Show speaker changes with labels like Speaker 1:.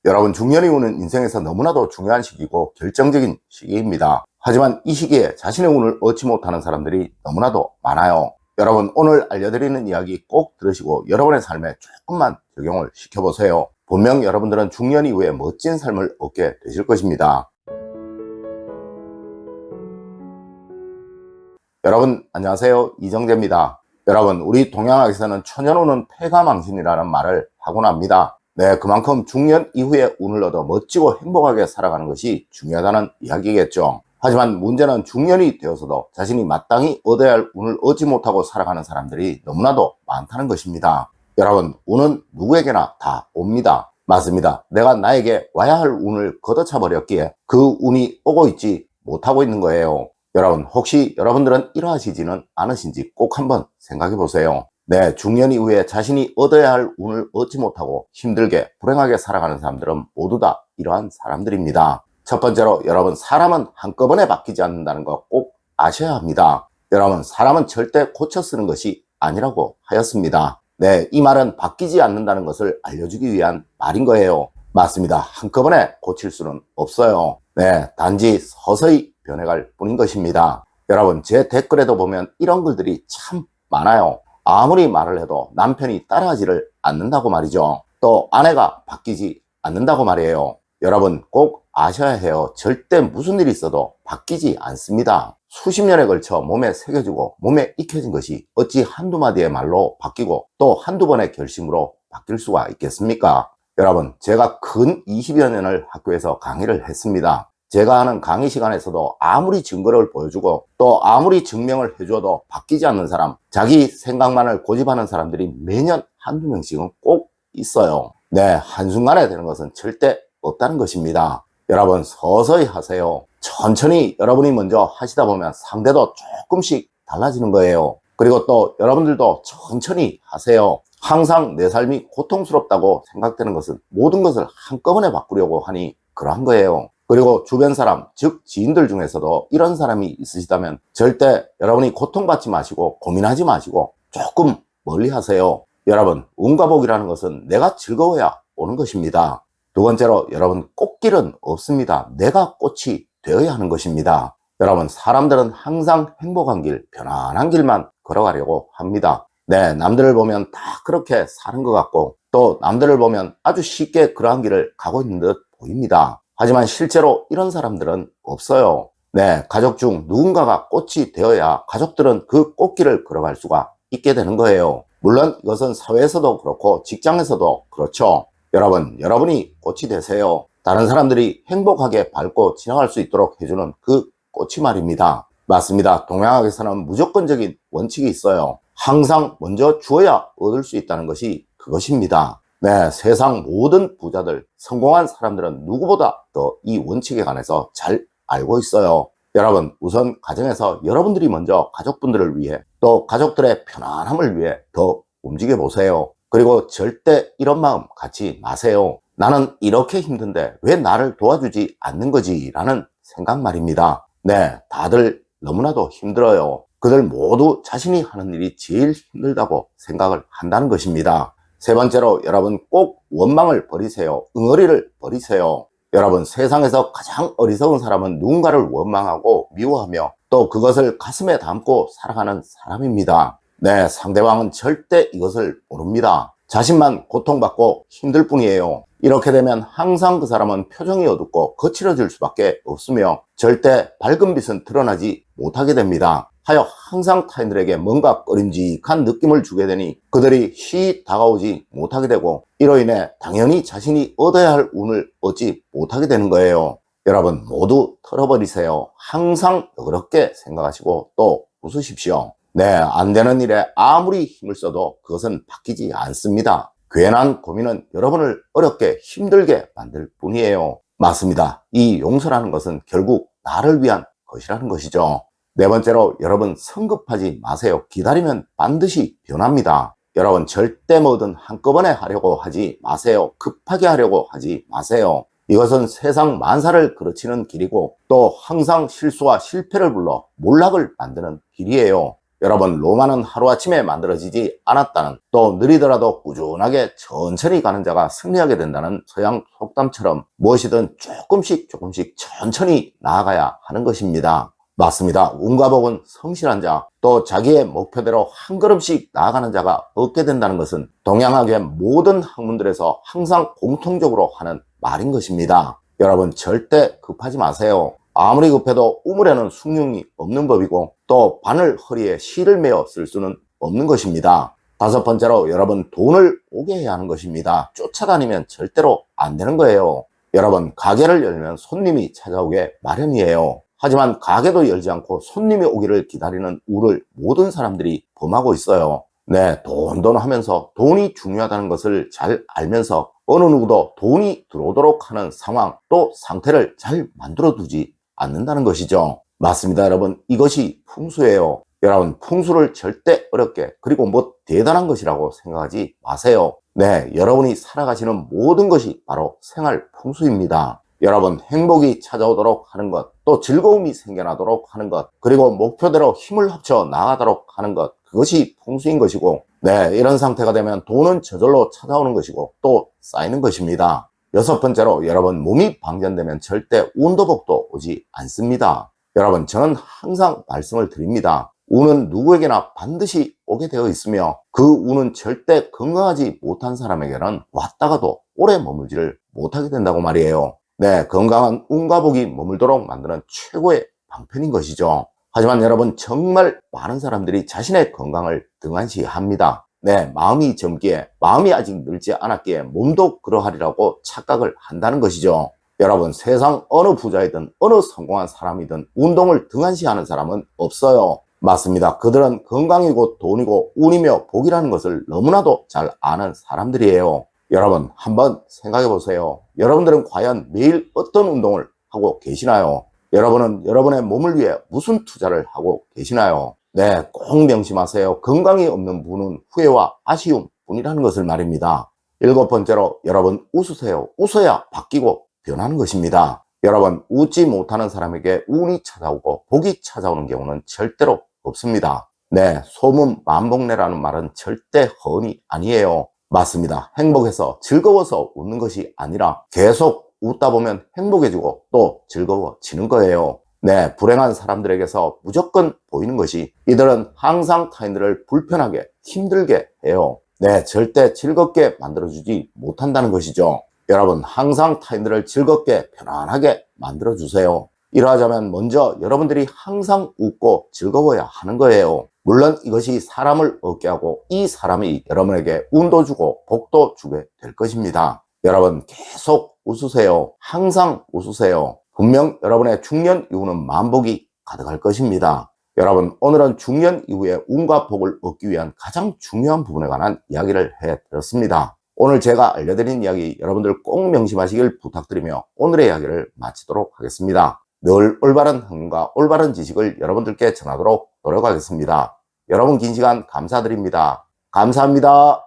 Speaker 1: 여러분, 중년이 오는 인생에서 너무나도 중요한 시기고 결정적인 시기입니다. 하지만 이 시기에 자신의 운을 얻지 못하는 사람들이 너무나도 많아요. 여러분, 오늘 알려드리는 이야기 꼭 들으시고 여러분의 삶에 조금만 적용을 시켜보세요. 분명 여러분들은 중년 이후에 멋진 삶을 얻게 되실 것입니다. 여러분, 안녕하세요. 이정재입니다. 여러분, 우리 동양학에서는 천연운은 패가망신이라는 말을 하곤 합니다. 네, 그만큼 중년 이후에 운을 얻어 멋지고 행복하게 살아가는 것이 중요하다는 이야기겠죠. 하지만 문제는 중년이 되어서도 자신이 마땅히 얻어야 할 운을 얻지 못하고 살아가는 사람들이 너무나도 많다는 것입니다. 여러분, 운은 누구에게나 다 옵니다. 맞습니다. 내가 나에게 와야 할 운을 걷어차 버렸기에 그 운이 오고 있지 못하고 있는 거예요. 여러분, 혹시 여러분들은 이러하시지는 않으신지 꼭 한번 생각해 보세요. 네, 중년 이후에 자신이 얻어야 할 운을 얻지 못하고 힘들게 불행하게 살아가는 사람들은 모두 다 이러한 사람들입니다. 첫 번째로, 여러분, 사람은 한꺼번에 바뀌지 않는다는 거 꼭 아셔야 합니다. 여러분, 사람은 절대 고쳐 쓰는 것이 아니라고 하였습니다. 네, 이 말은 바뀌지 않는다는 것을 알려주기 위한 말인 거예요. 맞습니다. 한꺼번에 고칠 수는 없어요. 네, 단지 서서히 변해갈 뿐인 것입니다. 여러분, 제 댓글에도 보면 이런 글들이 참 많아요. 아무리 말을 해도 남편이 따라하지를 않는다고 말이죠. 또 아내가 바뀌지 않는다고 말이에요. 여러분, 꼭 아셔야 해요. 절대 무슨 일이 있어도 바뀌지 않습니다. 수십 년에 걸쳐 몸에 새겨지고 몸에 익혀진 것이 어찌 한두 마디의 말로 바뀌고 또 한두 번의 결심으로 바뀔 수가 있겠습니까? 여러분, 제가 근 20여 년을 학교에서 강의를 했습니다. 제가 하는 강의 시간에서도 아무리 증거를 보여주고 또 아무리 증명을 해줘도 바뀌지 않는 사람, 자기 생각만을 고집하는 사람들이 매년 한두 명씩은 꼭 있어요. 네, 한순간에 되는 것은 절대 없다는 것입니다. 여러분, 서서히 하세요. 천천히 여러분이 먼저 하시다 보면 상대도 조금씩 달라지는 거예요. 그리고 또 여러분들도 천천히 하세요. 항상 내 삶이 고통스럽다고 생각되는 것은 모든 것을 한꺼번에 바꾸려고 하니 그러한 거예요. 그리고 주변 사람, 즉 지인들 중에서도 이런 사람이 있으시다면 절대 여러분이 고통받지 마시고 고민하지 마시고 조금 멀리 하세요. 여러분, 운과 복이라는 것은 내가 즐거워야 오는 것입니다. 두 번째로, 여러분, 꽃길은 없습니다. 내가 꽃이 되어야 하는 것입니다. 여러분, 사람들은 항상 행복한 길, 편안한 길만 걸어가려고 합니다. 네, 남들을 보면 다 그렇게 사는 것 같고 또 남들을 보면 아주 쉽게 그러한 길을 가고 있는 듯 보입니다. 하지만 실제로 이런 사람들은 없어요. 네, 가족 중 누군가가 꽃이 되어야 가족들은 그 꽃길을 걸어갈 수가 있게 되는 거예요. 물론 이것은 사회에서도 그렇고 직장에서도 그렇죠. 여러분, 여러분이 꽃이 되세요. 다른 사람들이 행복하게 밟고 지나갈 수 있도록 해주는 그 꽃이 말입니다. 맞습니다. 동양학에서는 무조건적인 원칙이 있어요. 항상 먼저 주어야 얻을 수 있다는 것이 그것입니다. 네, 세상 모든 부자들, 성공한 사람들은 누구보다 더 이 원칙에 관해서 잘 알고 있어요. 여러분, 우선 가정에서 여러분들이 먼저 가족분들을 위해 또 가족들의 편안함을 위해 더 움직여 보세요. 그리고 절대 이런 마음 갖지 마세요. 나는 이렇게 힘든데 왜 나를 도와주지 않는 거지? 라는 생각 말입니다. 네, 다들 너무나도 힘들어요. 그들 모두 자신이 하는 일이 제일 힘들다고 생각을 한다는 것입니다. 세 번째로, 여러분, 꼭 원망을 버리세요. 응어리를 버리세요. 여러분, 세상에서 가장 어리석은 사람은 누군가를 원망하고 미워하며 또 그것을 가슴에 담고 살아가는 사람입니다. 네, 상대방은 절대 이것을 모릅니다. 자신만 고통받고 힘들 뿐이에요. 이렇게 되면 항상 그 사람은 표정이 어둡고 거칠어질 수밖에 없으며 절대 밝은 빛은 드러나지 못하게 됩니다. 하여 항상 타인들에게 뭔가 꺼림직한 느낌을 주게 되니 그들이 쉬 다가오지 못하게 되고 이로 인해 당연히 자신이 얻어야 할 운을 얻지 못하게 되는 거예요. 여러분, 모두 털어버리세요. 항상 그렇게 생각하시고 또 웃으십시오. 네, 안 되는 일에 아무리 힘을 써도 그것은 바뀌지 않습니다. 괜한 고민은 여러분을 어렵게 힘들게 만들 뿐이에요. 맞습니다. 이 용서라는 것은 결국 나를 위한 것이라는 것이죠. 네 번째로, 여러분, 성급하지 마세요. 기다리면 반드시 변합니다. 여러분, 절대 뭐든 한꺼번에 하려고 하지 마세요. 급하게 하려고 하지 마세요. 이것은 세상 만사를 그르치는 길이고 또 항상 실수와 실패를 불러 몰락을 만드는 길이에요. 여러분, 로마는 하루아침에 만들어지지 않았다는, 또 느리더라도 꾸준하게 천천히 가는 자가 승리하게 된다는 서양 속담처럼 무엇이든 조금씩 천천히 나아가야 하는 것입니다. 맞습니다. 운과 복은 성실한 자, 또 자기의 목표대로 한 걸음씩 나아가는 자가 얻게 된다는 것은 동양학의 모든 학문들에서 항상 공통적으로 하는 말인 것입니다. 여러분, 절대 급하지 마세요. 아무리 급해도 우물에는 숭늉이 없는 법이고, 또 바늘 허리에 실을 매어 쓸 수는 없는 것입니다. 다섯 번째로, 여러분, 돈을 오게 해야 하는 것입니다. 쫓아다니면 절대로 안 되는 거예요. 여러분, 가게를 열면 손님이 찾아오게 마련이에요. 하지만 가게도 열지 않고 손님이 오기를 기다리는 우를 모든 사람들이 범하고 있어요. 네, 돈 하면서 돈이 중요하다는 것을 잘 알면서 어느 누구도 돈이 들어오도록 하는 상황, 또 상태를 잘 만들어 두지 않는다는 것이죠. 맞습니다, 여러분. 이것이 풍수예요. 여러분, 풍수를 절대 어렵게, 그리고 뭐 대단한 것이라고 생각하지 마세요. 네, 여러분이 살아가시는 모든 것이 바로 생활 풍수입니다. 여러분, 행복이 찾아오도록 하는 것, 또 즐거움이 생겨나도록 하는 것, 그리고 목표대로 힘을 합쳐 나가도록 하는 것, 그것이 풍수인 것이고, 네, 이런 상태가 되면 돈은 저절로 찾아오는 것이고 또 쌓이는 것입니다. 여섯 번째로, 여러분, 몸이 방전되면 절대 운도 복도 오지 않습니다. 여러분, 저는 항상 말씀을 드립니다. 운은 누구에게나 반드시 오게 되어 있으며, 그 운은 절대 건강하지 못한 사람에게는 왔다가도 오래 머물지를 못하게 된다고 말이에요. 네, 건강한 운과 복이 머물도록 만드는 최고의 방편인 것이죠. 하지만 여러분, 정말 많은 사람들이 자신의 건강을 등한시합니다. 네, 마음이 젊기에, 마음이 아직 늙지 않았기에 몸도 그러하리라고 착각을 한다는 것이죠. 여러분, 세상 어느 부자이든 어느 성공한 사람이든 운동을 등한시하는 사람은 없어요. 맞습니다. 그들은 건강이고 돈이고 운이며 복이라는 것을 너무나도 잘 아는 사람들이에요. 여러분, 한번 생각해 보세요. 여러분들은 과연 매일 어떤 운동을 하고 계시나요? 여러분은 여러분의 몸을 위해 무슨 투자를 하고 계시나요? 네, 꼭 명심하세요. 건강이 없는 분은 후회와 아쉬움 뿐이라는 것을 말입니다. 일곱 번째로, 여러분, 웃으세요. 웃어야 바뀌고 변하는 것입니다. 여러분, 웃지 못하는 사람에게 운이 찾아오고 복이 찾아오는 경우는 절대로 없습니다. 네, 소문 만복내라는 말은 절대 허언이 아니에요. 맞습니다. 행복해서 즐거워서 웃는 것이 아니라 계속 웃다 보면 행복해지고 또 즐거워지는 거예요. 네, 불행한 사람들에게서 무조건 보이는 것이, 이들은 항상 타인들을 불편하게 힘들게 해요. 네, 절대 즐겁게 만들어주지 못한다는 것이죠. 여러분, 항상 타인들을 즐겁게 편안하게 만들어주세요. 이러하자면 먼저 여러분들이 항상 웃고 즐거워야 하는 거예요. 물론 이것이 사람을 얻게 하고 이 사람이 여러분에게 운도 주고 복도 주게 될 것입니다. 여러분, 계속 웃으세요. 항상 웃으세요. 분명 여러분의 중년 이후는 만복이 가득할 것입니다. 여러분, 오늘은 중년 이후에 운과 복을 얻기 위한 가장 중요한 부분에 관한 이야기를 해드렸습니다. 오늘 제가 알려드린 이야기 여러분들 꼭 명심하시길 부탁드리며 오늘의 이야기를 마치도록 하겠습니다. 늘 올바른 학문과 올바른 지식을 여러분들께 전하도록 노력하겠습니다. 여러분, 긴 시간 감사드립니다. 감사합니다.